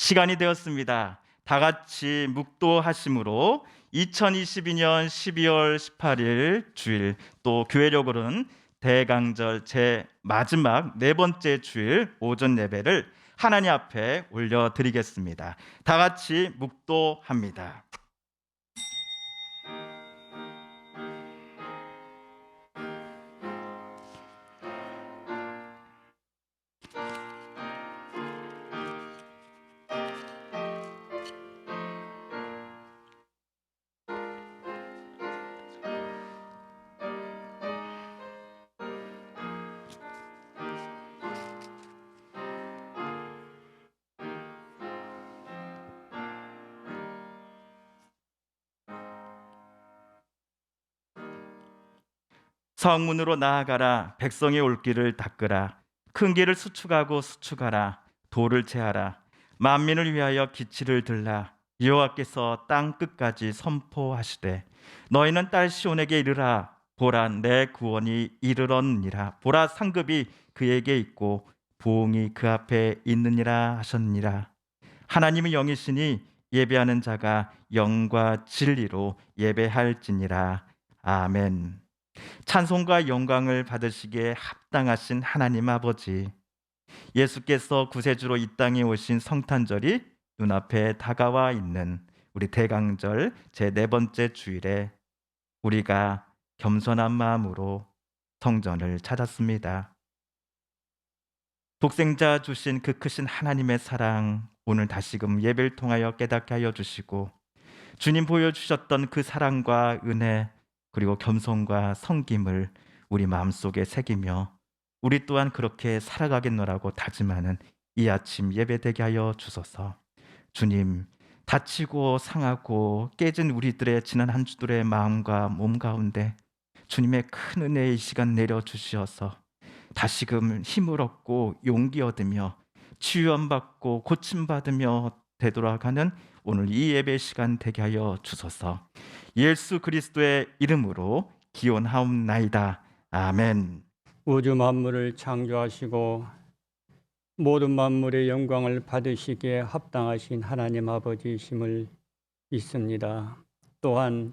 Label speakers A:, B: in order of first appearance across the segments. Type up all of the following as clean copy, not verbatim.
A: 시간이 되었습니다. 다 같이 묵도하심으로 2022년 12월 18일 주일, 또 교회력으로는 대강절 제 마지막 네 번째 주일 오전 예배를 하나님 앞에 올려드리겠습니다. 다 같이 묵도합니다. 성문으로 나아가라. 백성의 올 길을 닦으라. 큰 길을 수축하고 수축하라. 돌을 채하라. 만민을 위하여 기치를 들라. 여호와께서 땅 끝까지 선포하시되 너희는 딸 시온에게 이르라. 보라, 내 구원이 이르렀느니라. 보라, 상급이 그에게 있고 부흥이 그 앞에 있느니라 하셨느니라. 하나님은 영이시니 예배하는 자가 영과 진리로 예배할지니라. 아멘. 찬송과 영광을 받으시기에 합당하신 하나님 아버지, 예수께서 구세주로 이 땅에 오신 성탄절이 눈앞에 다가와 있는 우리 대강절 제 네 번째 주일에 우리가 겸손한 마음으로 성전을 찾았습니다. 독생자 주신 그 크신 하나님의 사랑, 오늘 다시금 예배를 통하여 깨닫게 하여 주시고, 주님 보여주셨던 그 사랑과 은혜, 그리고 겸손과 섬김을 우리 마음속에 새기며 우리 또한 그렇게 살아가겠노라고 다짐하는 이 아침 예배되게 하여 주소서. 주님, 다치고 상하고 깨진 우리들의 지난 한 주들의 마음과 몸 가운데 주님의 큰 은혜의 시간 내려주시어서 다시금 힘을 얻고 용기 얻으며 치유받고 고침받으며 되돌아가는 오늘 이 예배 시간 되게 하여 주소서. 예수 그리스도의 이름으로 기원하옵나이다. 아멘.
B: 우주 만물을 창조하시고 모든 만물의 영광을 받으시기에 합당하신 하나님 아버지이심을 믿습니다. 또한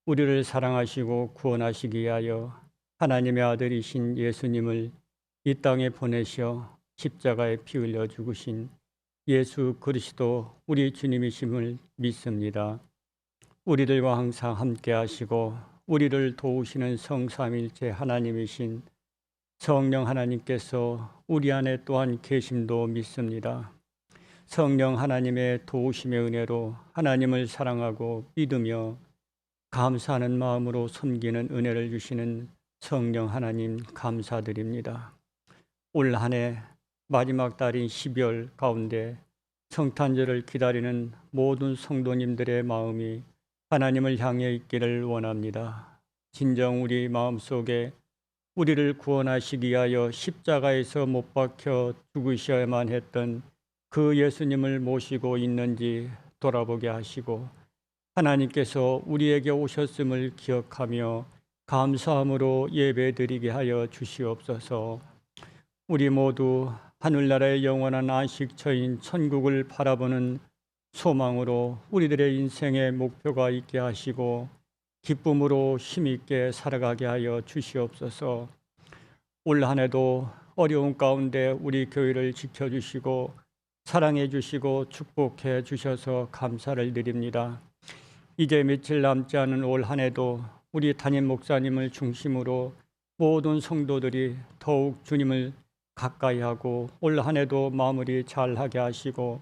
B: 우리를 사랑하시고 구원하시기 위하여 하나님의 아들이신 예수님을 이 땅에 보내셔 십자가에 피 흘려 죽으신 예수 그리스도 우리 주님이심을 믿습니다. 우리들과 항상 함께 하시고 우리를 도우시는 성삼일체 하나님이신 성령 하나님께서 우리 안에 또한 계심도 믿습니다. 성령 하나님의 도우심의 은혜로 하나님을 사랑하고 믿으며 감사하는 마음으로 섬기는 은혜를 주시는 성령 하나님 감사드립니다. 올 한 해 마지막 달인 12월 가운데 성탄절을 기다리는 모든 성도님들의 마음이 하나님을 향해 있기를 원합니다. 진정 우리 마음속에 우리를 구원하시기 위하여 십자가에서 못 박혀 죽으셔야만 했던 그 예수님을 모시고 있는지 돌아보게 하시고, 하나님께서 우리에게 오셨음을 기억하며 감사함으로 예배드리게 하여 주시옵소서. 우리 모두 하늘나라의 영원한 안식처인 천국을 바라보는 소망으로 우리들의 인생의 목표가 있게 하시고 기쁨으로 힘있게 살아가게 하여 주시옵소서. 올 한 해도 어려운 가운데 우리 교회를 지켜주시고 사랑해 주시고 축복해 주셔서 감사를 드립니다. 이제 며칠 남지 않은 올 한 해도 우리 담임 목사님을 중심으로 모든 성도들이 더욱 주님을 가까이 하고 올 한 해도 마무리 잘하게 하시고,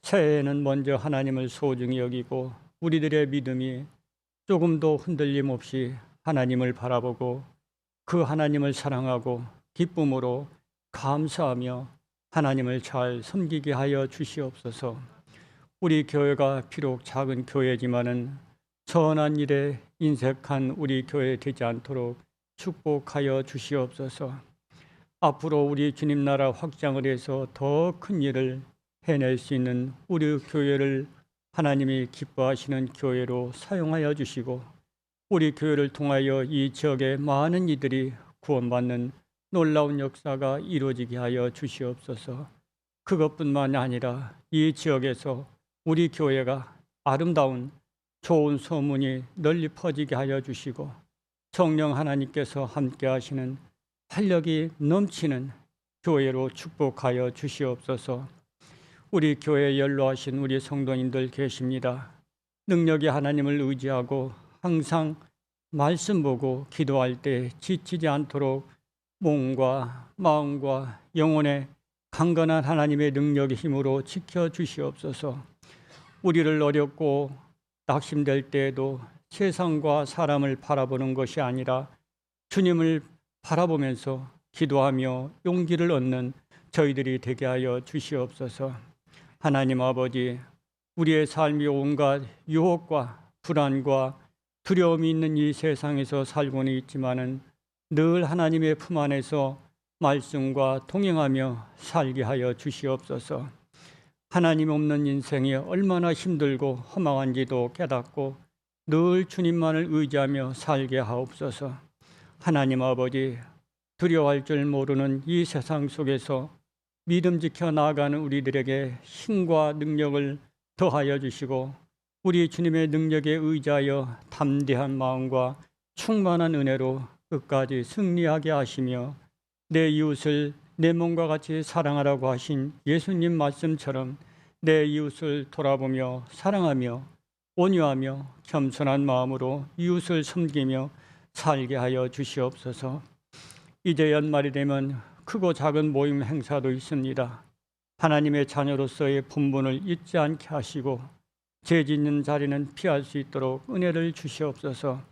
B: 새해에는 먼저 하나님을 소중히 여기고 우리들의 믿음이 조금도 흔들림 없이 하나님을 바라보고 그 하나님을 사랑하고 기쁨으로 감사하며 하나님을 잘 섬기게 하여 주시옵소서. 우리 교회가 비록 작은 교회지만은 선한 일에 인색한 우리 교회 되지 않도록 축복하여 주시옵소서. 앞으로 우리 주님 나라 확장을 해서 더 큰 일을 해낼 수 있는 우리 교회를 하나님이 기뻐하시는 교회로 사용하여 주시고, 우리 교회를 통하여 이 지역의 많은 이들이 구원받는 놀라운 역사가 이루어지게 하여 주시옵소서. 그것뿐만이 아니라 이 지역에서 우리 교회가 아름다운 좋은 소문이 널리 퍼지게 하여 주시고 성령 하나님께서 함께 하시는 활력이 넘치는 교회로 축복하여 주시옵소서. 우리 교회에 연로하신 우리 성도님들 계십니다. 능력이 하나님을 의지하고 항상 말씀 보고 기도할 때 지치지 않도록 몸과 마음과 영혼의 강건한 하나님의 능력의 힘으로 지켜주시옵소서. 우리를 어렵고 낙심될 때에도 세상과 사람을 바라보는 것이 아니라 주님을 바라보면서 기도하며 용기를 얻는 저희들이 되게 하여 주시옵소서. 하나님 아버지, 우리의 삶이 온갖 유혹과 불안과 두려움이 있는 이 세상에서 살고는 있지만은 늘 하나님의 품 안에서 말씀과 동행하며 살게 하여 주시옵소서. 하나님 없는 인생이 얼마나 힘들고 허망한지도 깨닫고 늘 주님만을 의지하며 살게 하옵소서. 하나님 아버지, 두려워할 줄 모르는 이 세상 속에서 믿음 지켜 나아가는 우리들에게 힘과 능력을 더하여 주시고 우리 주님의 능력에 의지하여 담대한 마음과 충만한 은혜로 끝까지 승리하게 하시며 내 이웃을 내 몸과 같이 사랑하라고 하신 예수님 말씀처럼 내 이웃을 돌아보며 사랑하며 온유하며 겸손한 마음으로 이웃을 섬기며 살게 하여 주시옵소서. 이제 연말이 되면 크고 작은 모임 행사도 있습니다. 하나님의 자녀로서의 본분을 잊지 않게 하시고 죄 짓는 자리는 피할 수 있도록 은혜를 주시옵소서.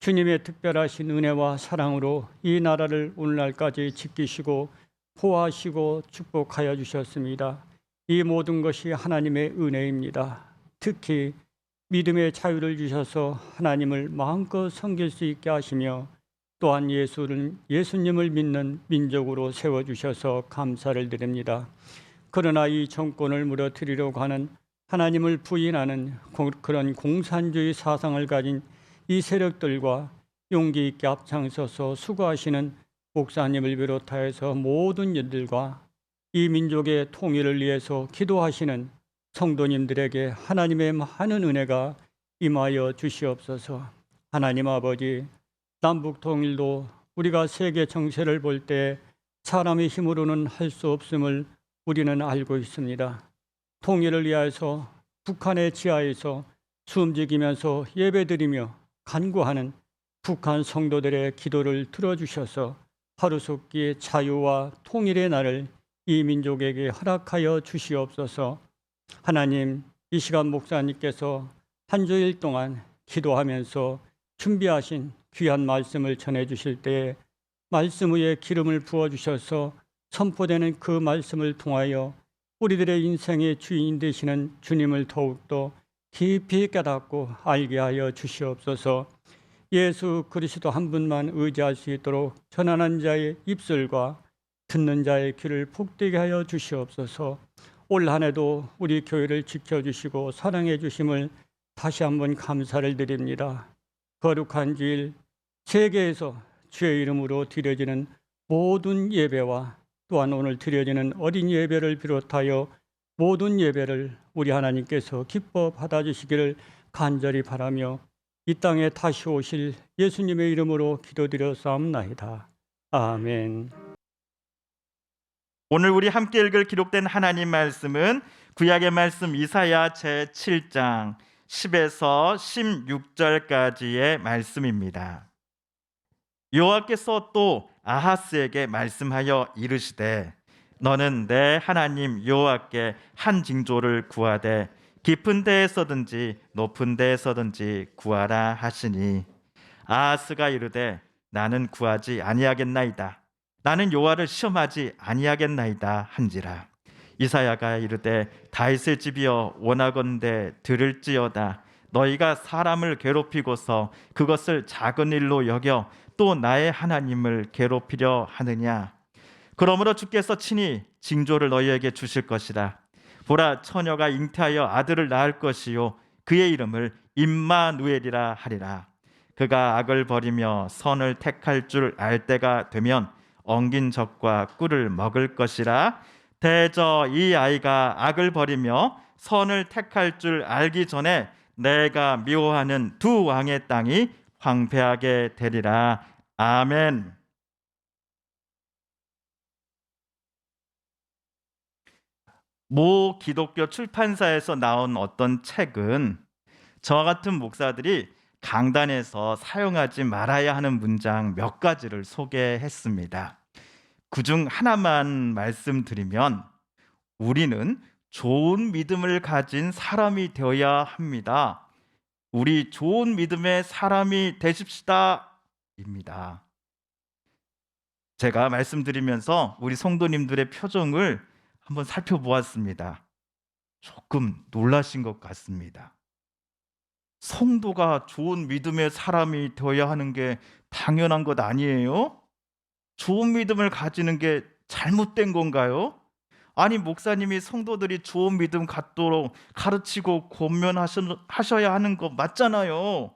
B: 주님의 특별하신 은혜와 사랑으로 이 나라를 오늘날까지 지키시고 보호하시고 축복하여 주셨습니다. 이 모든 것이 하나님의 은혜입니다. 특히 믿음의 자유를 주셔서 하나님을 마음껏 섬길 수 있게 하시며 또한 예수님을 믿는 민족으로 세워주셔서 감사를 드립니다. 그러나 이 정권을 무너뜨리려고 하는 하나님을 부인하는 그런 공산주의 사상을 가진 이 세력들과 용기 있게 앞장서서 수고하시는 목사님을 비롯하여서 모든 이들과 이 민족의 통일을 위해서 기도하시는 성도님들에게 하나님의 많은 은혜가 임하여 주시옵소서. 하나님 아버지, 남북 통일도 우리가 세계 정세를 볼 때 사람의 힘으로는 할 수 없음을 우리는 알고 있습니다. 통일을 위하여서 북한의 지하에서 숨지기면서 예배드리며 간구하는 북한 성도들의 기도를 들어주셔서 하루속기 자유와 통일의 날을 이 민족에게 허락하여 주시옵소서. 하나님, 이 시간 목사님께서 한 주일 동안 기도하면서 준비하신 귀한 말씀을 전해주실 때에 말씀 위에 기름을 부어주셔서 선포되는 그 말씀을 통하여 우리들의 인생의 주인 되시는 주님을 더욱더 깊이 깨닫고 알게 하여 주시옵소서. 예수 그리스도 한 분만 의지할 수 있도록 전하는 자의 입술과 듣는 자의 귀를 복되게 하여 주시옵소서. 올 한 해도 우리 교회를 지켜주시고 사랑해 주심을 다시 한번 감사를 드립니다. 거룩한 주일 세계에서 주의 이름으로 드려지는 모든 예배와 또한 오늘 드려지는 어린 예배를 비롯하여 모든 예배를 우리 하나님께서 기뻐 받아주시기를 간절히 바라며 이 땅에 다시 오실 예수님의 이름으로 기도드렸사옵나이다. 아멘.
A: 오늘 우리 함께 읽을 기록된 하나님 말씀은 구약의 말씀 이사야 제7장 10에서 16절까지의 말씀입니다. 여호와께서 또 아하스에게 말씀하여 이르시되 너는 내 하나님 여호와께 한 징조를 구하되 깊은 데에서든지 높은 데에서든지 구하라 하시니 아하스가 이르되 나는 구하지 아니하겠나이다. 나는 여호와를 시험하지 아니하겠나이다 한지라. 이사야가 이르되 다윗의 집이여 원하건대 들을지어다. 너희가 사람을 괴롭히고서 그것을 작은 일로 여겨 또 나의 하나님을 괴롭히려 하느냐. 그러므로 주께서 친히 징조를 너희에게 주실 것이라. 보라, 처녀가 잉태하여 아들을 낳을 것이요 그의 이름을 임마누엘이라 하리라. 그가 악을 버리며 선을 택할 줄 알 때가 되면 엉긴 젖과 꿀을 먹을 것이라. 대저 이 아이가 악을 버리며 선을 택할 줄 알기 전에 내가 미워하는 두 왕의 땅이 황폐하게 되리라. 아멘. 모 기독교 출판사에서 나온 어떤 책은 저와 같은 목사들이 강단에서 사용하지 말아야 하는 문장 몇 가지를 소개했습니다. 그중 하나만 말씀드리면, 우리는 좋은 믿음을 가진 사람이 되어야 합니다. 우리 좋은 믿음의 사람이 되십시다 입니다. 제가 말씀드리면서 우리 성도님들의 표정을 한번 살펴보았습니다. 조금 놀라신 것 같습니다. 성도가 좋은 믿음의 사람이 되어야 하는 게 당연한 것 아니에요? 좋은 믿음을 가지는 게 잘못된 건가요? 아니, 목사님이 성도들이 좋은 믿음 갖도록 가르치고 권면하셔야 하는 거 맞잖아요.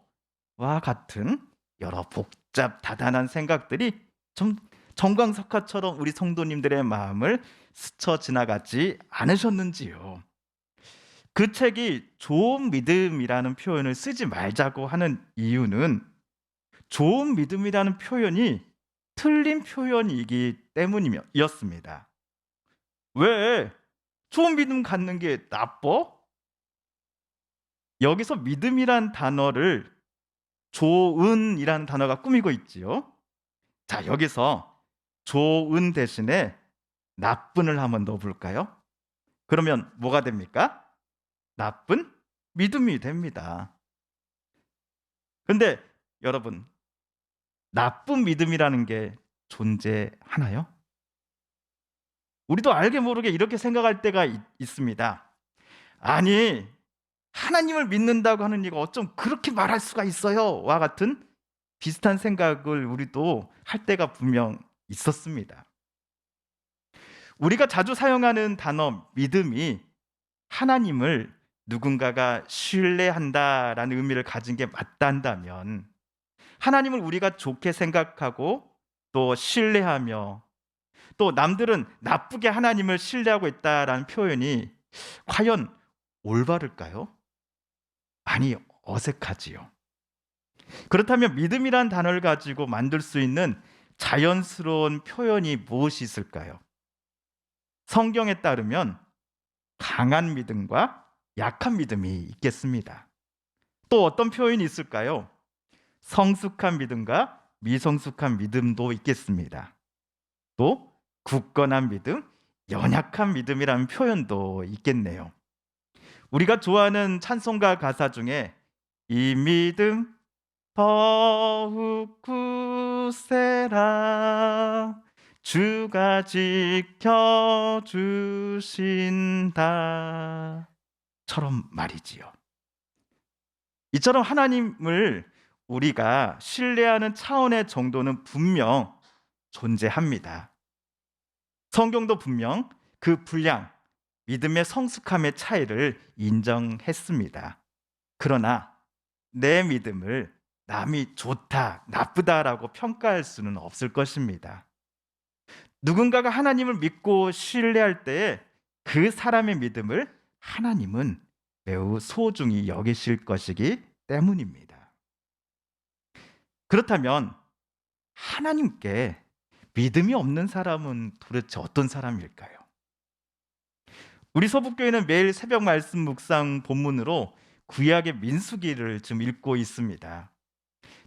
A: 와 같은 여러 복잡 다단한 생각들이 좀 정광석화처럼 우리 성도님들의 마음을 스쳐 지나가지 않으셨는지요? 그 책이 좋은 믿음이라는 표현을 쓰지 말자고 하는 이유는, 좋은 믿음이라는 표현이 틀린 표현이기 때문이었습니다. 왜? 좋은 믿음 갖는 게 나빠? 여기서 믿음이란 단어를 좋은이라는 단어가 꾸미고 있지요. 자, 여기서 좋은 대신에 나쁜을 한번 넣어볼까요? 그러면 뭐가 됩니까? 나쁜 믿음이 됩니다. 근데 여러분, 나쁜 믿음이라는 게 존재하나요? 우리도 알게 모르게 이렇게 생각할 때가 있습니다. 아니, 하나님을 믿는다고 하는 이가 어쩜 그렇게 말할 수가 있어요? 와 같은 비슷한 생각을 우리도 할 때가 분명 있었습니다. 우리가 자주 사용하는 단어 믿음이 하나님을 누군가가 신뢰한다라는 의미를 가진 게 맞단다면, 하나님을 우리가 좋게 생각하고 또 신뢰하며, 또 남들은 나쁘게 하나님을 신뢰하고 있다라는 표현이 과연 올바를까요? 많이 어색하지요. 그렇다면 믿음이란 단어를 가지고 만들 수 있는 자연스러운 표현이 무엇이 있을까요? 성경에 따르면 강한 믿음과 약한 믿음이 있겠습니다. 또 어떤 표현이 있을까요? 성숙한 믿음과 미성숙한 믿음도 있겠습니다. 또 굳건한 믿음, 연약한 믿음이라는 표현도 있겠네요. 우리가 좋아하는 찬송가 가사 중에 이 믿음 더욱 굳세라 주가 지켜주신다 처럼 말이지요. 이처럼 하나님을 우리가 신뢰하는 차원의 정도는 분명 존재합니다. 성경도 분명 그 분량, 믿음의 성숙함의 차이를 인정했습니다. 그러나 내 믿음을 남이 좋다, 나쁘다라고 평가할 수는 없을 것입니다. 누군가가 하나님을 믿고 신뢰할 때에 그 사람의 믿음을 하나님은 매우 소중히 여기실 것이기 때문입니다. 그렇다면 하나님께 믿음이 없는 사람은 도대체 어떤 사람일까요? 우리 서북교회는 매일 새벽 말씀 묵상 본문으로 구약의 민수기를 지금 읽고 있습니다.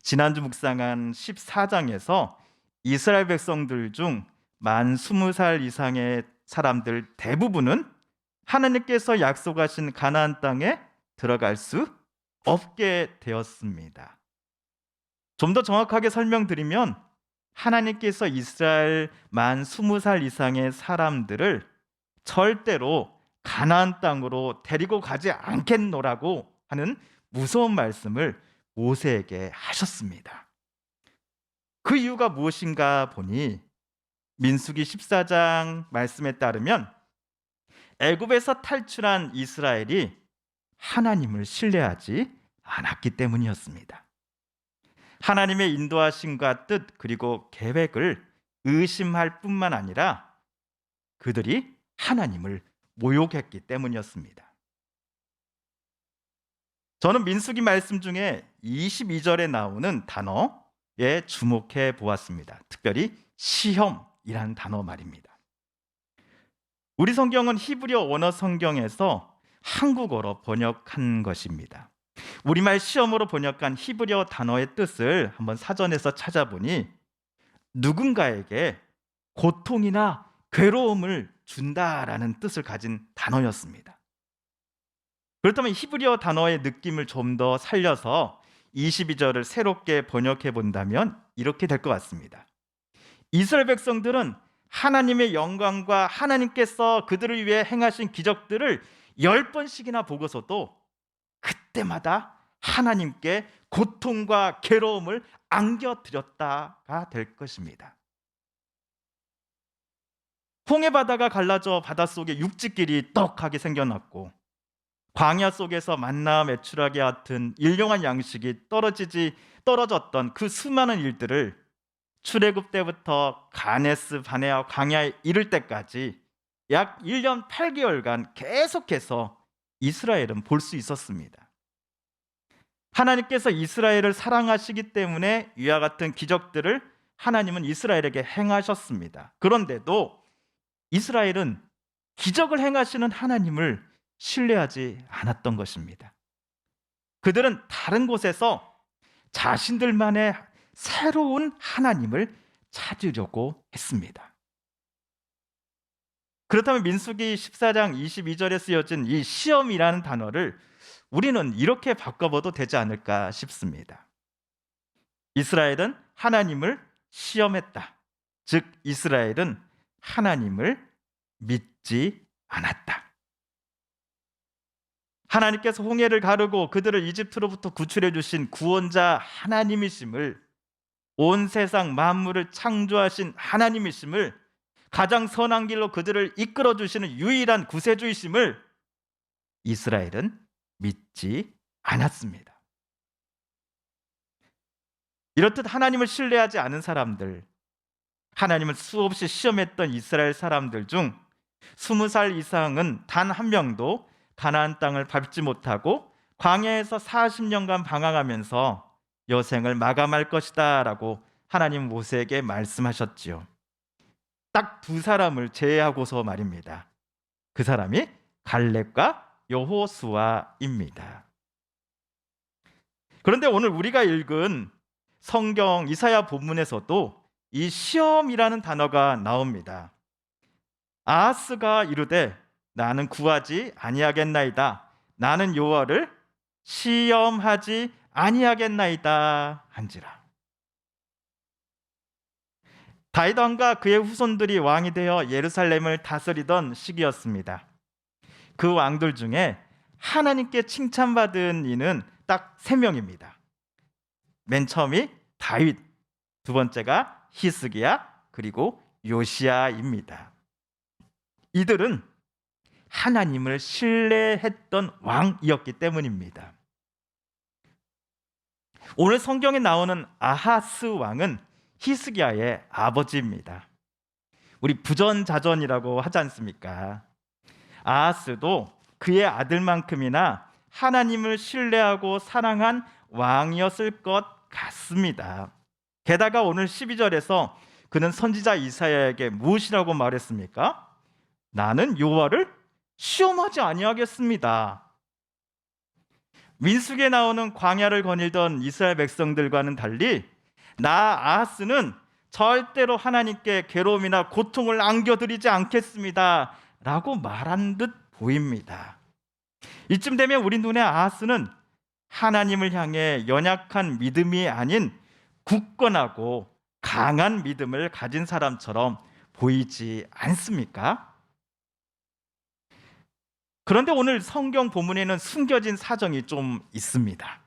A: 지난주 묵상한 14장에서 이스라엘 백성들 중 만 20살 이상의 사람들 대부분은 하나님께서 약속하신 가나안 땅에 들어갈 수 없게 되었습니다. 좀 더 정확하게 설명드리면, 하나님께서 이스라엘 만 20살 이상의 사람들을 절대로 가나안 땅으로 데리고 가지 않겠노라고 하는 무서운 말씀을 모세에게 하셨습니다. 그 이유가 무엇인가 보니 민수기 14장 말씀에 따르면 애굽에서 탈출한 이스라엘이 하나님을 신뢰하지 않았기 때문이었습니다. 하나님의 인도하심과 뜻 그리고 계획을 의심할 뿐만 아니라 그들이 하나님을 모욕했기 때문이었습니다. 저는 민수기 말씀 중에 22절에 나오는 단어에 주목해 보았습니다. 특별히 시험이라는 단어 말입니다. 우리 성경은 히브리어 원어 성경에서 한국어로 번역한 것입니다. 우리말 시험으로 번역한 히브리어 단어의 뜻을 한번 사전에서 찾아보니 누군가에게 고통이나 괴로움을 준다라는 뜻을 가진 단어였습니다. 그렇다면 히브리어 단어의 느낌을 좀 더 살려서 22절을 새롭게 번역해 본다면 이렇게 될 것 같습니다. 이스라엘 백성들은 하나님의 영광과 하나님께서 그들을 위해 행하신 기적들을 10번씩이나 보고서도 그때마다 하나님께 고통과 괴로움을 안겨드렸다가 될 것입니다. 홍해 바다가 갈라져 바닷속에 육지길이 떡하게 생겨났고 광야 속에서 만나 매출하게 같은 일용할 양식이 떨어졌던 그 수많은 일들을 출애굽 때부터 가네스 바네아 광야에 이를 때까지 약 1년 8개월간 계속해서 이스라엘은 볼 수 있었습니다. 하나님께서 이스라엘을 사랑하시기 때문에 이와 같은 기적들을 하나님은 이스라엘에게 행하셨습니다. 그런데도 이스라엘은 기적을 행하시는 하나님을 신뢰하지 않았던 것입니다. 그들은 다른 곳에서 자신들만의 새로운 하나님을 찾으려고 했습니다. 그렇다면 민수기 14장 22절에 쓰여진 이 시험이라는 단어를 우리는 이렇게 바꿔봐도 되지 않을까 싶습니다. 이스라엘은 하나님을 시험했다. 즉 이스라엘은 하나님을 믿지 않았다. 하나님께서 홍해를 가르고 그들을 이집트로부터 구출해 주신 구원자 하나님이심을, 온 세상 만물을 창조하신 하나님이심을, 가장 선한 길로 그들을 이끌어 주시는 유일한 구세주이심을 이스라엘은 믿지 않았습니다. 이렇듯 하나님을 신뢰하지 않은 사람들, 하나님을 수없이 시험했던 이스라엘 사람들 중 20살 이상은 단 한 명도 가나안 땅을 밟지 못하고 광야에서 40년간 방황하면서 여생을 마감할 것이다 라고 하나님 모세에게 말씀하셨지요. 딱 두 사람을 제외하고서 말입니다. 그 사람이 갈렙과 여호수아입니다. 그런데 오늘 우리가 읽은 성경 이사야 본문에서도 이 시험이라는 단어가 나옵니다. 아하스가 이르되 나는 구하지 아니하겠나이다. 나는 여호와를 시험하지 아니하겠나이다 한지라. 다윗 왕과 그의 후손들이 왕이 되어 예루살렘을 다스리던 시기였습니다. 그 왕들 중에 하나님께 칭찬받은 이는 딱 3명입니다. 맨 처음이 다윗, 두 번째가 히스기야, 그리고 요시야입니다. 이들은 하나님을 신뢰했던 왕이었기 때문입니다. 오늘 성경에 나오는 아하스 왕은 히스기야의 아버지입니다. 우리 부전자전이라고 하지 않습니까? 아하스도 그의 아들만큼이나 하나님을 신뢰하고 사랑한 왕이었을 것 같습니다. 게다가 오늘 12절에서 그는 선지자 이사야에게 무엇이라고 말했습니까? 나는 여호와를 시험하지 아니하겠습니다. 민수기에 나오는 광야를 거닐던 이스라엘 백성들과는 달리 나 아하스는 절대로 하나님께 괴로움이나 고통을 안겨드리지 않겠습니다 라고 말한 듯 보입니다. 이쯤 되면 우리 눈에 아하스는 하나님을 향해 연약한 믿음이 아닌 굳건하고 강한 믿음을 가진 사람처럼 보이지 않습니까? 그런데 오늘 성경 본문에는 숨겨진 사정이 좀 있습니다.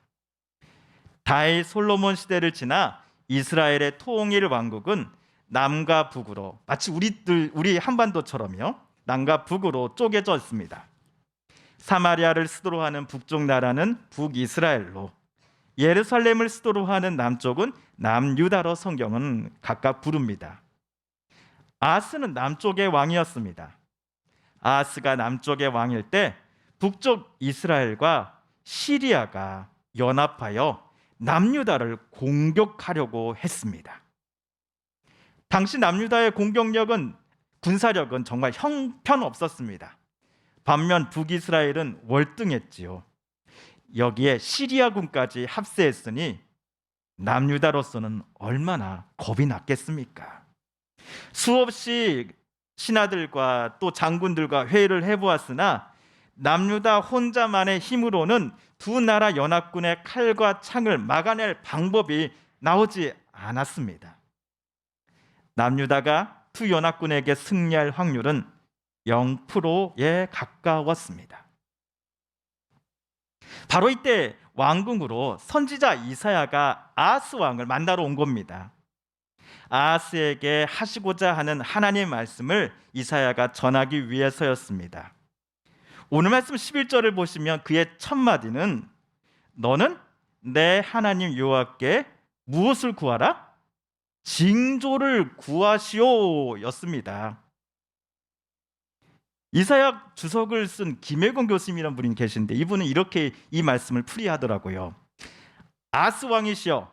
A: 다윗 솔로몬 시대를 지나 이스라엘의 통일 왕국은 남과 북으로, 마치 우리 한반도처럼요, 남과 북으로 쪼개져 있습니다. 사마리아를 수도로 하는 북쪽 나라는 북이스라엘로, 예루살렘을 수도로 하는 남쪽은 남유다로 성경은 각각 부릅니다. 아하스는 남쪽의 왕이었습니다. 아하스가 남쪽의 왕일 때 북쪽 이스라엘과 시리아가 연합하여 남유다를 공격하려고 했습니다. 당시 남유다의 공격력은 군사력은 정말 형편없었습니다. 반면 북이스라엘은 월등했지요. 여기에 시리아군까지 합세했으니 남유다로서는 얼마나 겁이 났겠습니까? 수없이 신하들과 또 장군들과 회의를 해보았으나 남유다 혼자만의 힘으로는 두 나라 연합군의 칼과 창을 막아낼 방법이 나오지 않았습니다. 남유다가 두 연합군에게 승리할 확률은 0%에 가까웠습니다. 바로 이때 왕궁으로 선지자 이사야가 아하스 왕을 만나러 온 겁니다. 아하스에게 하시고자 하는 하나님의 말씀을 이사야가 전하기 위해서였습니다. 오늘 말씀 11절을 보시면 그의 첫 마디는 너는 내 하나님 여호와께 무엇을 구하라? 징조를 구하시오 였습니다. 이사야 주석을 쓴 김혜건 교수님이라는 분이 계신데 이분은 이렇게 이 말씀을 풀이하더라고요. 아하스 왕이시여,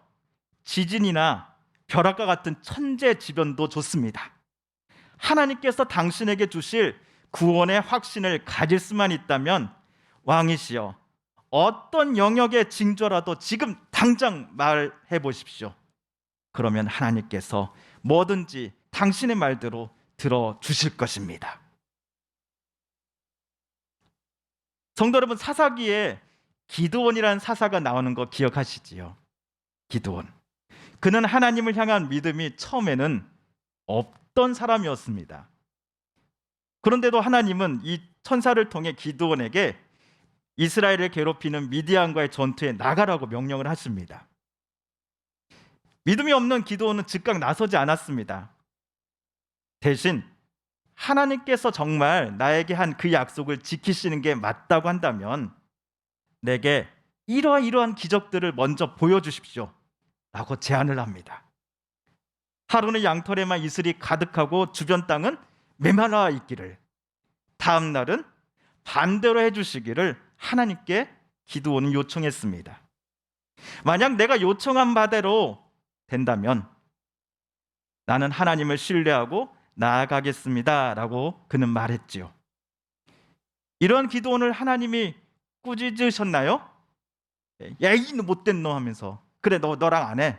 A: 지진이나 벼락과 같은 천재지변도 좋습니다. 하나님께서 당신에게 주실 구원의 확신을 가질 수만 있다면 왕이시여, 어떤 영역의 징조라도 지금 당장 말해 보십시오. 그러면 하나님께서 뭐든지 당신의 말대로 들어주실 것입니다. 성도 여러분, 사사기에 기드온이라는 사사가 나오는 거 기억하시지요? 기드온. 그는 하나님을 향한 믿음이 처음에는 없던 사람이었습니다. 그런데도 하나님은 이 천사를 통해 기드온에게 이스라엘을 괴롭히는 미디안과의 전투에 나가라고 명령을 하십니다. 믿음이 없는 기드온은 즉각 나서지 않았습니다. 대신 하나님께서 정말 나에게 한 그 약속을 지키시는 게 맞다고 한다면 내게 이러한 기적들을 먼저 보여주십시오 라고 제안을 합니다. 하루는 양털에만 이슬이 가득하고 주변 땅은 메말라 있기를, 다음 날은 반대로 해주시기를 하나님께 기드온은 요청했습니다. 만약 내가 요청한 바대로 된다면 나는 하나님을 신뢰하고 나아가겠습니다 라고 그는 말했지요. 이런 기도원을 하나님이 꾸짖으셨나요? 야, 이 못된 놈 하면서 그래 너랑 안 해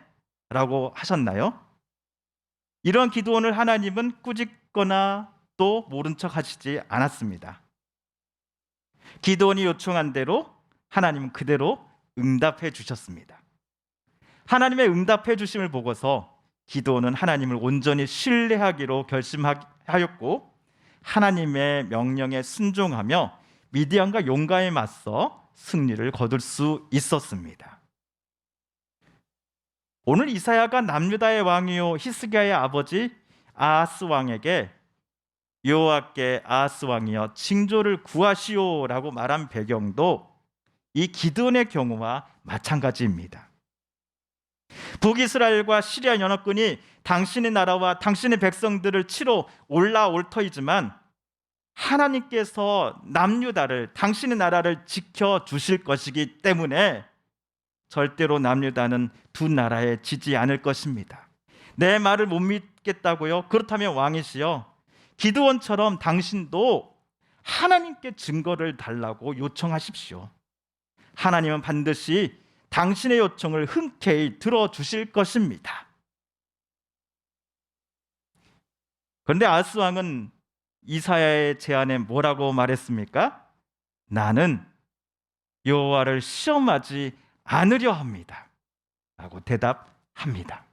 A: 라고 하셨나요? 이런 기도원을 하나님은 꾸짖거나 또 모른 척 하시지 않았습니다. 기도원이 요청한 대로 하나님은 그대로 응답해 주셨습니다. 하나님의 응답해 주심을 보고서 기드온은 하나님을 온전히 신뢰하기로 결심하였고 하나님의 명령에 순종하며 미디안과 용감히 맞서 승리를 거둘 수 있었습니다. 오늘 이사야가 남유다의 왕이요 히스기야의 아버지 아하스 왕에게 여호와께 아하스 왕이여 징조를 구하시오라고 말한 배경도 이 기드온의 경우와 마찬가지입니다. 북이스라엘과 시리아 연합군이 당신의 나라와 당신의 백성들을 치러 올라올 터이지만 하나님께서 남유다를, 당신의 나라를 지켜주실 것이기 때문에 절대로 남유다는 두 나라에 지지 않을 것입니다. 내 말을 못 믿겠다고요? 그렇다면 왕이시여, 기드온처럼 당신도 하나님께 증거를 달라고 요청하십시오. 하나님은 반드시 당신의 요청을 흔쾌히 들어주실 것입니다. 그런데 아하스 왕은 이사야의 제안에 뭐라고 말했습니까? 나는 여호와를 시험하지 않으려 합니다 라고 대답합니다.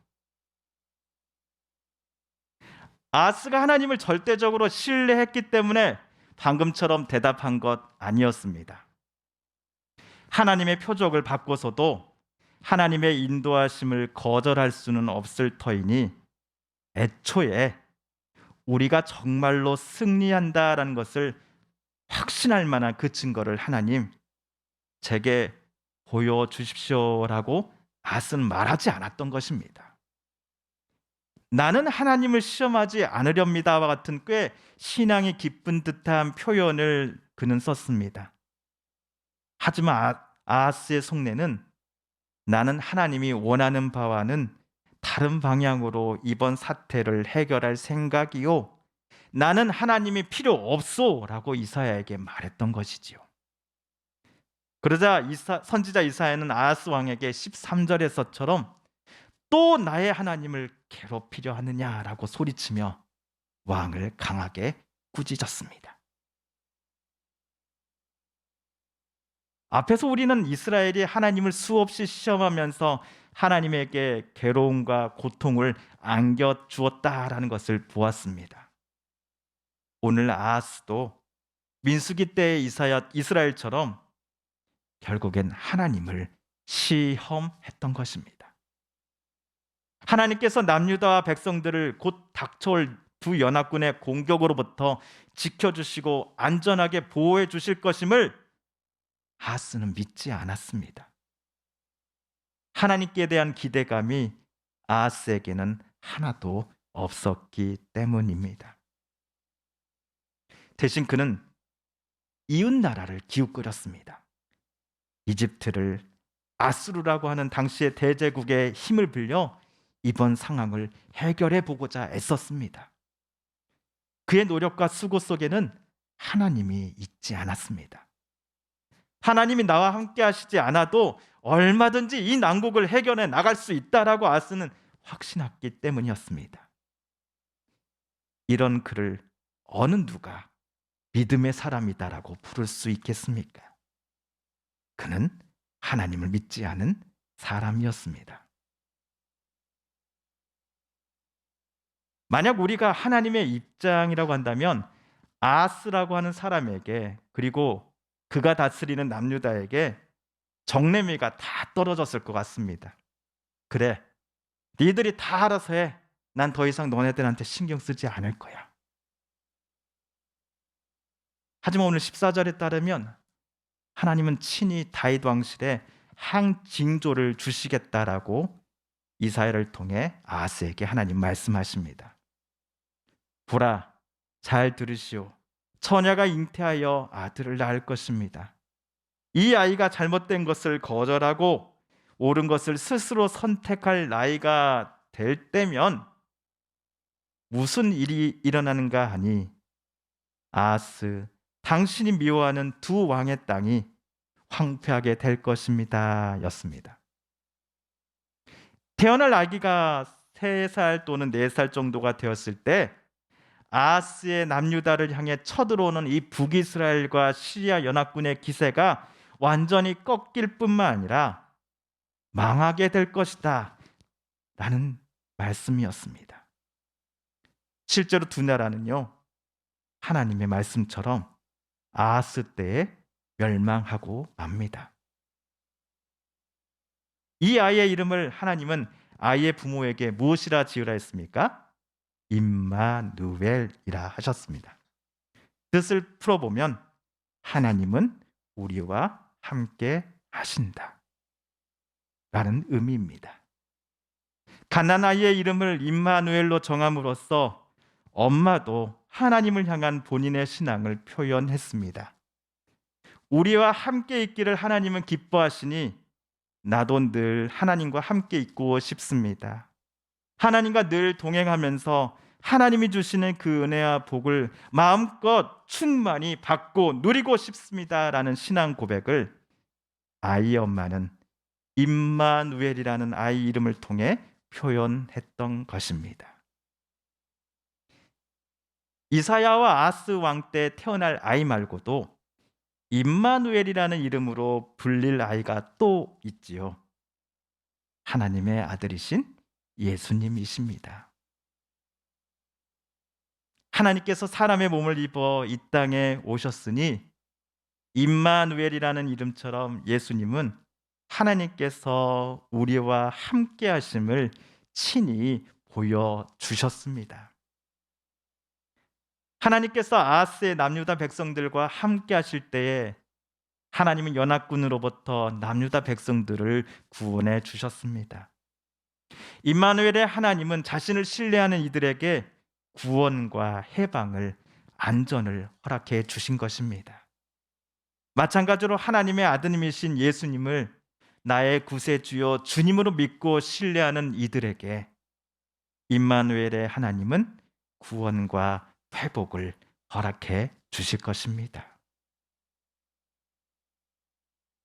A: 아하스가 하나님을 절대적으로 신뢰했기 때문에 방금처럼 대답한 것 아니었습니다. 하나님의 표적을 받고서도 하나님의 인도하심을 거절할 수는 없을 터이니 애초에 우리가 정말로 승리한다라는 것을 확신할 만한 그 증거를 하나님 제게 보여주십시오라고 아하스는 말하지 않았던 것입니다. 나는 하나님을 시험하지 않으렵니다와 같은 꽤 신앙이 깊은 듯한 표현을 그는 썼습니다. 하지만 아하스의 속내는 나는 하나님이 원하는 바와는 다른 방향으로 이번 사태를 해결할 생각이요. 나는 하나님이 필요 없소라고 이사야에게 말했던 것이지요. 그러자 선지자 이사야는 아하스 왕에게 13절에서처럼 또 나의 하나님을 괴롭히려 하느냐라고 소리치며 왕을 강하게 꾸짖었습니다. 앞에서 우리는 이스라엘이 하나님을 수없이 시험하면서 하나님에게 괴로움과 고통을 안겨주었다라는 것을 보았습니다. 오늘 아하스도 민수기 때의 이스라엘처럼 결국엔 하나님을 시험했던 것입니다. 하나님께서 남유다와 백성들을 곧 닥쳐올 두 연합군의 공격으로부터 지켜주시고 안전하게 보호해 주실 것임을 아하스는 믿지 않았습니다. 하나님께 대한 기대감이 아하스에게는 하나도 없었기 때문입니다. 대신 그는 이웃 나라를 기웃거렸습니다. 이집트를 아수르라고 하는 당시의 대제국의 힘을 빌려 이번 상황을 해결해 보고자 애썼습니다. 그의 노력과 수고 속에는 하나님이 있지 않았습니다. 하나님이 나와 함께 하시지 않아도 얼마든지 이 난국을 해결해 나갈 수 있다라고 아하스는 확신했기 때문이었습니다. 이런 그를 어느 누가 믿음의 사람이다라고 부를 수 있겠습니까? 그는 하나님을 믿지 않은 사람이었습니다. 만약 우리가 하나님의 입장이라고 한다면 아하스라고 하는 사람에게 그리고 그가 다스리는 남유다에게 정내미가 다 떨어졌을 것 같습니다. 그래, 니들이 다 알아서 해. 난 더 이상 너네들한테 신경 쓰지 않을 거야. 하지만 오늘 14절에 따르면 하나님은 친히 다윗 왕실에 항징조를 주시겠다라고 이사야를 통해 아하스에게 하나님 말씀하십니다. 보라, 잘 들으시오. 처녀가 잉태하여 아들을 낳을 것입니다. 이 아이가 잘못된 것을 거절하고 옳은 것을 스스로 선택할 나이가 될 때면 무슨 일이 일어나는가 하니 아하스, 당신이 미워하는 두 왕의 땅이 황폐하게 될 것입니다 였습니다. 태어날 아기가 3살 또는 4살 정도가 되었을 때 아하스의 남유다를 향해 쳐들어오는 이 북이스라엘과 시리아 연합군의 기세가 완전히 꺾일 뿐만 아니라 망하게 될 것이다 라는 말씀이었습니다. 실제로 두 나라는요, 하나님의 말씀처럼 아하스 때에 멸망하고 맙니다. 이 아이의 이름을 하나님은 아이의 부모에게 무엇이라 지으라 했습니까? 임마누엘이라 하셨습니다. 뜻을 풀어보면 하나님은 우리와 함께 하신다 라는 의미입니다. 갓난 아이의 이름을 임마누엘로 정함으로써 엄마도 하나님을 향한 본인의 신앙을 표현했습니다. 우리와 함께 있기를 하나님은 기뻐하시니 나도 늘 하나님과 함께 있고 싶습니다. 하나님과 늘 동행하면서 하나님이 주시는 그 은혜와 복을 마음껏 충만히 받고 누리고 싶습니다라는 신앙 고백을 아이의 엄마는 임마누엘이라는 아이 이름을 통해 표현했던 것입니다. 이사야와 아하스 왕 때 태어날 아이 말고도 임마누엘이라는 이름으로 불릴 아이가 또 있지요. 하나님의 아들이신 예수님이십니다. 하나님께서 사람의 몸을 입어 이 땅에 오셨으니 임마누엘이라는 이름처럼 예수님은 하나님께서 우리와 함께 하심을 친히 보여주셨습니다. 하나님께서 아하스의 남유다 백성들과 함께 하실 때에 하나님은 연합군으로부터 남유다 백성들을 구원해 주셨습니다. 임마누엘의 하나님은 자신을 신뢰하는 이들에게 구원과 해방을, 안전을 허락해 주신 것입니다. 마찬가지로 하나님의 아드님이신 예수님을 나의 구세주요 주님으로 믿고 신뢰하는 이들에게 임마누엘의 하나님은 구원과 회복을 허락해 주실 것입니다.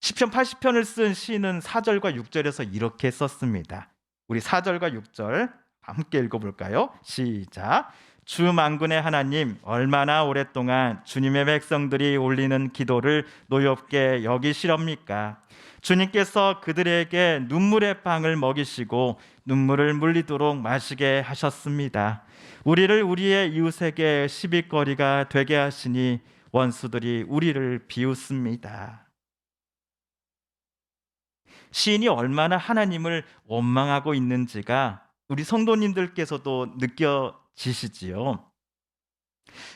A: 시편 80편을 쓴 시인은 4절과 6절에서 이렇게 썼습니다. 우리 4절과 6절 함께 읽어볼까요? 시작. 주 만군의 하나님, 얼마나 오랫동안 주님의 백성들이 올리는 기도를 노엽게 여기시렵니까? 주님께서 그들에게 눈물의 빵을 먹이시고 눈물을 물리도록 마시게 하셨습니다. 우리를 우리의 이웃에게 시비거리가 되게 하시니 원수들이 우리를 비웃습니다. 시인이 얼마나 하나님을 원망하고 있는지가 우리 성도님들께서도 느껴지시지요.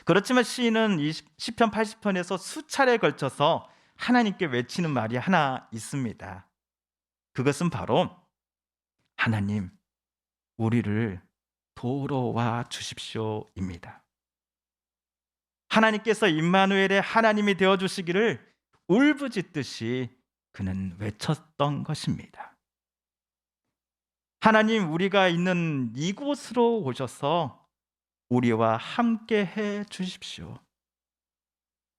A: 그렇지만 시인은 이 시편 80편에서 수차례에 걸쳐서 하나님께 외치는 말이 하나 있습니다. 그것은 바로 하나님, 우리를 돌아와 주십시오입니다. 하나님께서 임마누엘의 하나님이 되어 주시기를 울부짖듯이 그는 외쳤던 것입니다. 하나님, 우리가 있는 이곳으로 오셔서 우리와 함께 해 주십시오.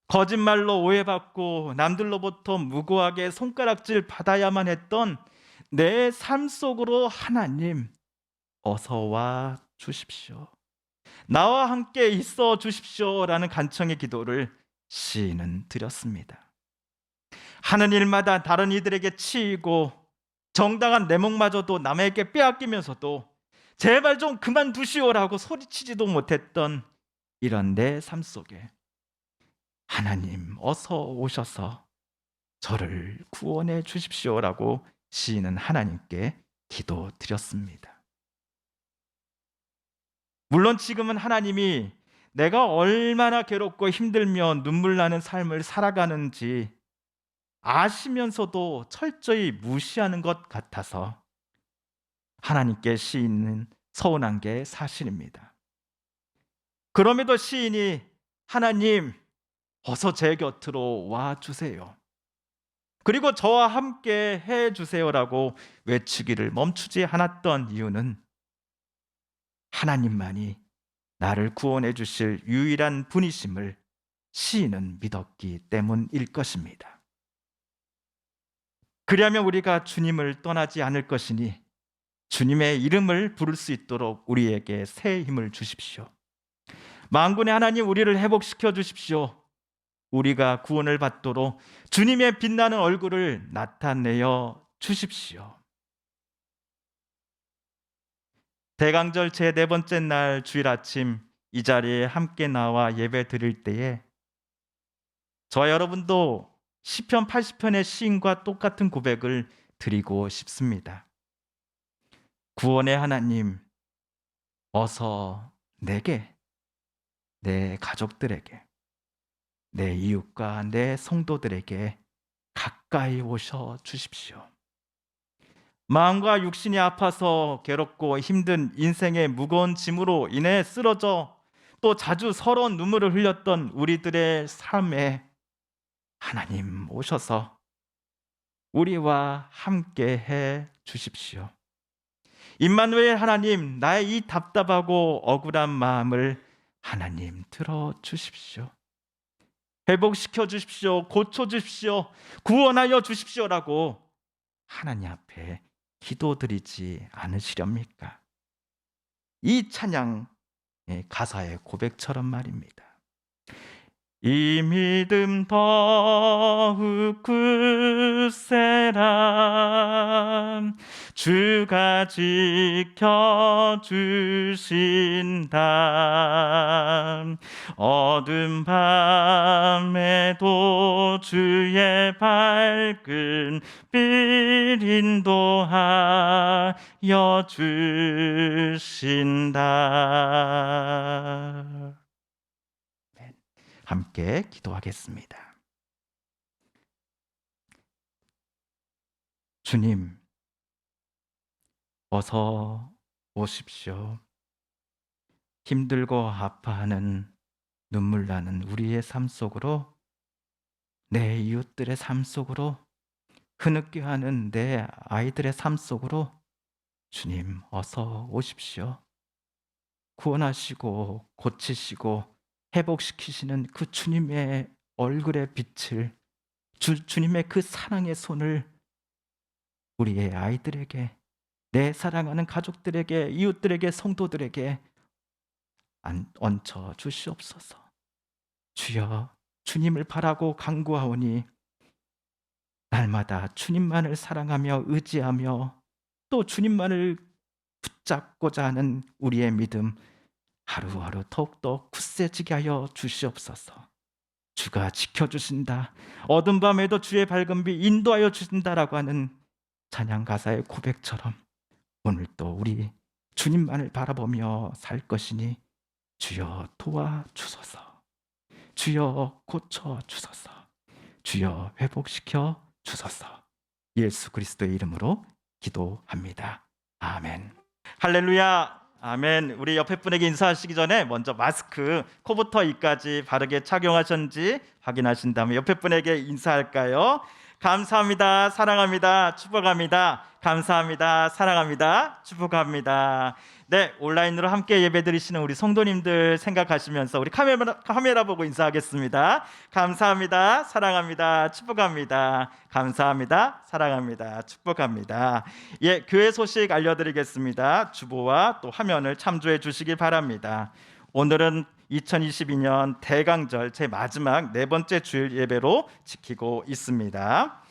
A: 거짓말로 오해받고 남들로부터 무고하게 손가락질 받아야만 했던 내 삶 속으로 하나님, 어서 와 주십시오. 나와 함께 있어 주십시오라는 간청의 기도를 시인은 드렸습니다. 하는 일마다 다른 이들에게 치이고 정당한 내목마저도 남에게 빼앗기면서도 제발 좀 그만두시오라고 소리치지도 못했던 이런 내 삶 속에 하나님, 어서 오셔서 저를 구원해 주십시오라고 시인은 하나님께 기도드렸습니다. 물론 지금은 하나님이 내가 얼마나 괴롭고 힘들며 눈물 나는 삶을 살아가는지 아시면서도 철저히 무시하는 것 같아서 하나님께 시인은 서운한 게 사실입니다. 그럼에도 시인이 하나님, 어서 제 곁으로 와 주세요. 그리고 저와 함께 해 주세요라고 외치기를 멈추지 않았던 이유는 하나님만이 나를 구원해 주실 유일한 분이심을 시인은 믿었기 때문일 것입니다. 그리하면 우리가 주님을 떠나지 않을 것이니 주님의 이름을 부를 수 있도록 우리에게 새 힘을 주십시오. 만군의 하나님, 우리를 회복시켜 주십시오. 우리가 구원을 받도록 주님의 빛나는 얼굴을 나타내어 주십시오. 대강절 제4번째 날 주일 아침 이 자리에 함께 나와 예배 드릴 때에 저와 여러분도 시편 80편의 시인과 똑같은 고백을 드리고 싶습니다. 구원의 하나님, 어서 내게, 내 가족들에게, 내 이웃과 내 성도들에게 가까이 오셔 주십시오. 마음과 육신이 아파서 괴롭고 힘든 인생의 무거운 짐으로 인해 쓰러져 또 자주 서러운 눈물을 흘렸던 우리들의 삶에 하나님 오셔서 우리와 함께 해 주십시오. 임마누엘 하나님, 나의 이 답답하고 억울한 마음을 하나님 들어 주십시오. 회복시켜 주십시오. 고쳐 주십시오. 구원하여 주십시오라고 하나님 앞에 기도드리지 않으시렵니까? 이 찬양 가사의 고백처럼 말입니다. 이 믿음 더욱 굳세라 주가 지켜주신다. 어두운 밤에도 주의 밝은 빛 인도하여 주신다. 함께 기도하겠습니다. 주님, 어서 오십시오. 힘들고 아파하는 눈물 나는 우리의 삶 속으로, 내 이웃들의 삶 속으로, 흐느껴하는 내 아이들의 삶 속으로 주님 어서 오십시오. 구원하시고 고치시고 회복시키시는 그 주님의 얼굴의 빛을, 주님의 그 사랑의 손을 우리의 아이들에게, 내 사랑하는 가족들에게, 이웃들에게, 성도들에게 얹혀 주시옵소서. 주여, 주님을 바라고 간구하오니 날마다 주님만을 사랑하며 의지하며 또 주님만을 붙잡고자 하는 우리의 믿음 하루하루 더욱더 굳세지게 하여 주시옵소서. 주가 지켜주신다, 어두운 밤에도 주의 밝은 빛 인도하여 주신다라고 하는 찬양 가사의 고백처럼 오늘도 우리 주님만을 바라보며 살 것이니 주여 도와주소서. 주여 고쳐주소서. 주여 회복시켜 주소서. 예수 그리스도의 이름으로 기도합니다. 아멘. 할렐루야. 아멘. 우리 옆에 분에게 인사하시기 전에 먼저 마스크 코부터 이까지 바르게 착용하셨는지 확인하신 다음에 옆에 분에게 인사할까요? 감사합니다. 사랑합니다. 축복합니다. 감사합니다. 사랑합니다. 축복합니다. 네, 온라인으로 함께 예배드리시는 우리 성도님들 생각하시면서 우리 카메라 보고 인사하겠습니다. 감사합니다. 사랑합니다. 축복합니다. 감사합니다. 사랑합니다. 축복합니다. 예, 교회 소식 알려드리겠습니다. 주보와 또 화면을 참조해 주시기 바랍니다. 오늘은 2022년 대강절 제 마지막 네 번째 주일 예배로 지키고 있습니다.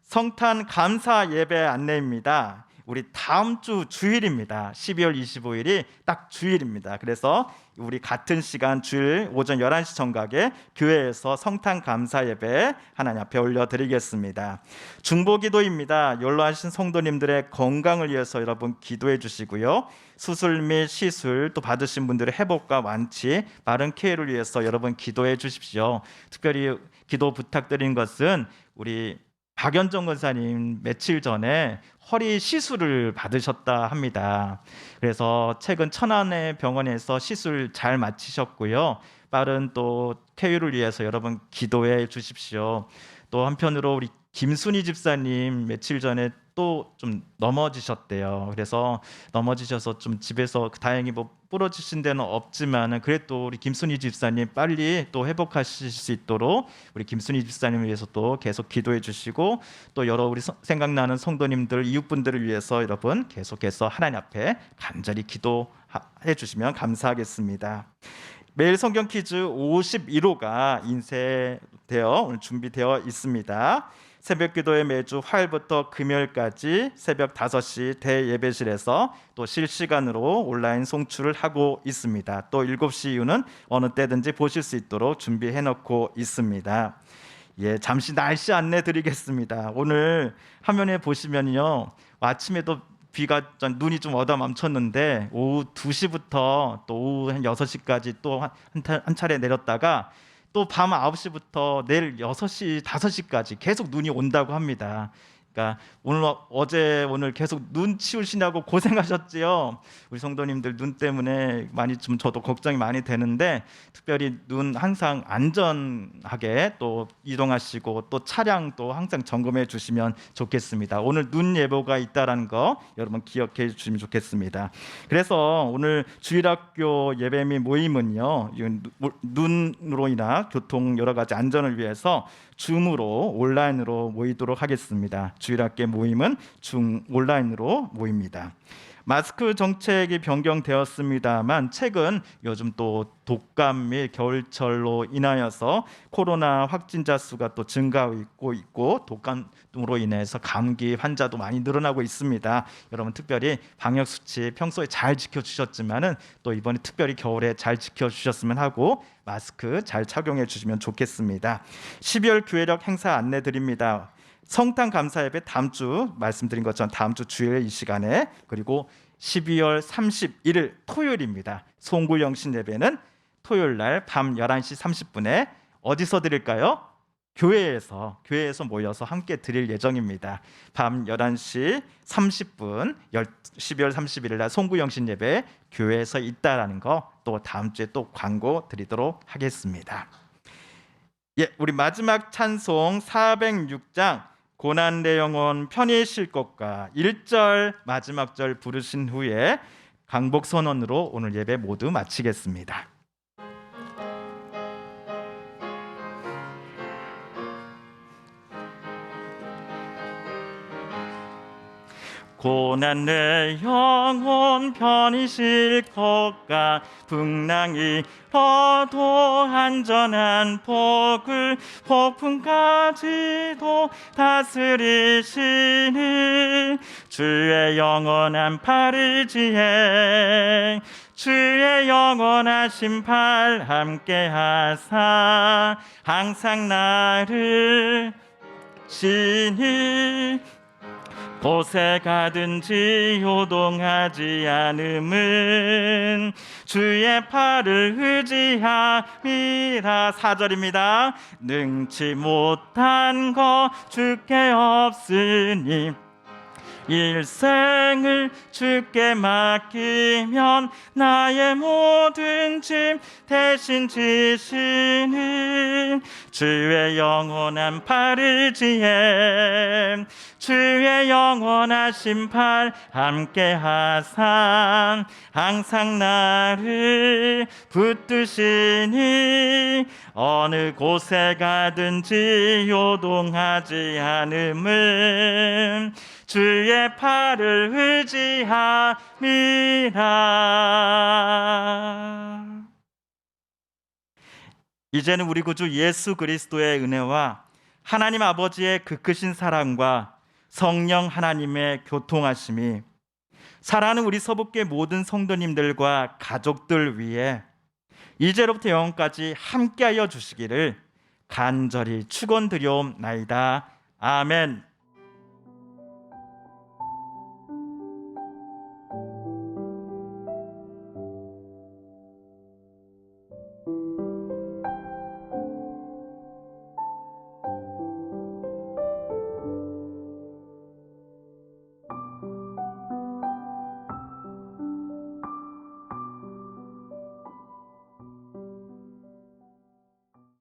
A: 성탄 감사 예배 안내입니다. 우리 다음 주 주일입니다. 12월 25일이 딱 주일입니다. 그래서 우리 같은 시간 주일 오전 11시 정각에 교회에서 성탄 감사 예배 하나님 앞에 올려드리겠습니다. 중보기도입니다. 연로하신 성도님들의 건강을 위해서 여러분 기도해 주시고요. 수술 및 시술 또 받으신 분들의 회복과 완치, 바른 케어를 위해서 여러분 기도해 주십시오. 특별히 기도 부탁드린 것은 우리 박연정 권사님 며칠 전에 허리 시술을 받으셨다 합니다. 그래서 최근 천안의 병원에서 시술 잘 마치셨고요. 빠른 또 쾌유를 위해서 여러분 기도해 주십시오. 또 한편으로 우리 김순희 집사님 며칠 전에 또 좀 넘어지셨대요. 그래서 넘어지셔서 좀 집에서 다행히 뭐 부러지신 데는 없지만은 그래도 우리 김순희 집사님 빨리 또 회복하실 수 있도록 우리 김순희 집사님을 위해서 또 계속 기도해 주시고 또 여러 우리 생각나는 성도님들 이웃분들을 위해서 여러분 계속해서 하나님 앞에 간절히 기도해 주시면 감사하겠습니다. 매일 성경 퀴즈 51호가 인쇄되어 오늘 준비되어 있습니다. 새벽 기도회 매주 화요일부터 금요일까지 새벽 5시 대예배실에서 또 실시간으로 온라인 송출을 하고 있습니다. 또 7시 이후는 어느 때든지 보실 수 있도록 준비해 놓고 있습니다. 예, 잠시 날씨 안내 드리겠습니다. 오늘 화면에 보시면요, 아침에도 비가 눈이 좀 얻어멈췄는데 오후 2시부터 또 오후 한 6시까지 또 한 차례 내렸다가 또 밤 9시부터 내일 6시, 5시까지 계속 눈이 온다고 합니다. 그러니까 오늘 계속 눈 치우시냐고 고생하셨지요. 우리 성도님들 눈 때문에 많이 좀 저도 걱정이 많이 되는데 특별히 눈 항상 안전하게 또 이동하시고 또 차량 또 항상 점검해 주시면 좋겠습니다. 오늘 눈 예보가 있다라는 거 여러분 기억해 주시면 좋겠습니다. 그래서 오늘 주일학교 예배 및 모임은요, 눈으로 인한 교통 여러 가지 안전을 위해서 줌으로 온라인으로 모이도록 하겠습니다. 주일학교 모임은 온라인으로 모입니다. 마스크 정책이 변경되었습니다만 최근 요즘 또 독감 및 겨울철로 인하여서 코로나 확진자 수가 또 증가하고 있고 독감으로 인해서 감기 환자도 많이 늘어나고 있습니다. 여러분 특별히 방역 수치 평소에 잘 지켜주셨지만은 또 이번에 특별히 겨울에 잘 지켜주셨으면 하고 마스크 잘 착용해 주시면 좋겠습니다. 12월 교회력 행사 안내 드립니다. 성탄 감사 예배 다음 주 말씀드린 것처럼 다음 주 주일 이 시간에, 그리고 12월 31일 토요일입니다. 송구영신 예배는 토요일 날 밤 11시 30분에 어디서 드릴까요? 교회에서 모여서 함께 드릴 예정입니다. 밤 11시 30분 12월 31일 날 송구영신 예배 교회에서 있다라는 거 또 다음 주에 또 광고 드리도록 하겠습니다. 예, 우리 마지막 찬송 406장 고난 내 영혼 편히 쉴 것과 1절 마지막 절 부르신 후에 강복 선언으로 오늘 예배 모두 마치겠습니다. 고난 내 영혼 편히 쉴 것과 풍랑이 퍼도 안전한 복을 폭풍까지도 다스리시는 주의 영원한 팔을 지혜 주의 영원하신 팔 함께 하사 항상 나를 신이 곳에 가든지 요동하지 않음은 주의 팔을 의지함이라. 4절입니다. 능치 못한 것 주께 없으니 일생을 주께 맡기면 나의 모든 짐 대신 지시는 주의 영원한 팔을 지혜 주의 영원하신 팔 함께 하사 항상 나를 붙드시니 어느 곳에 가든지 요동하지 않음은 주의 팔을 의지함이라. 이제는 우리 구주 예수 그리스도의 은혜와 하나님 아버지의 그 크신 사랑과 성령 하나님의 교통하심이 사랑하는 우리 서북교회 모든 성도님들과 가족들 위해 이제로부터 영원까지 함께하여 주시기를 간절히 축원드리옵나이다. 아멘.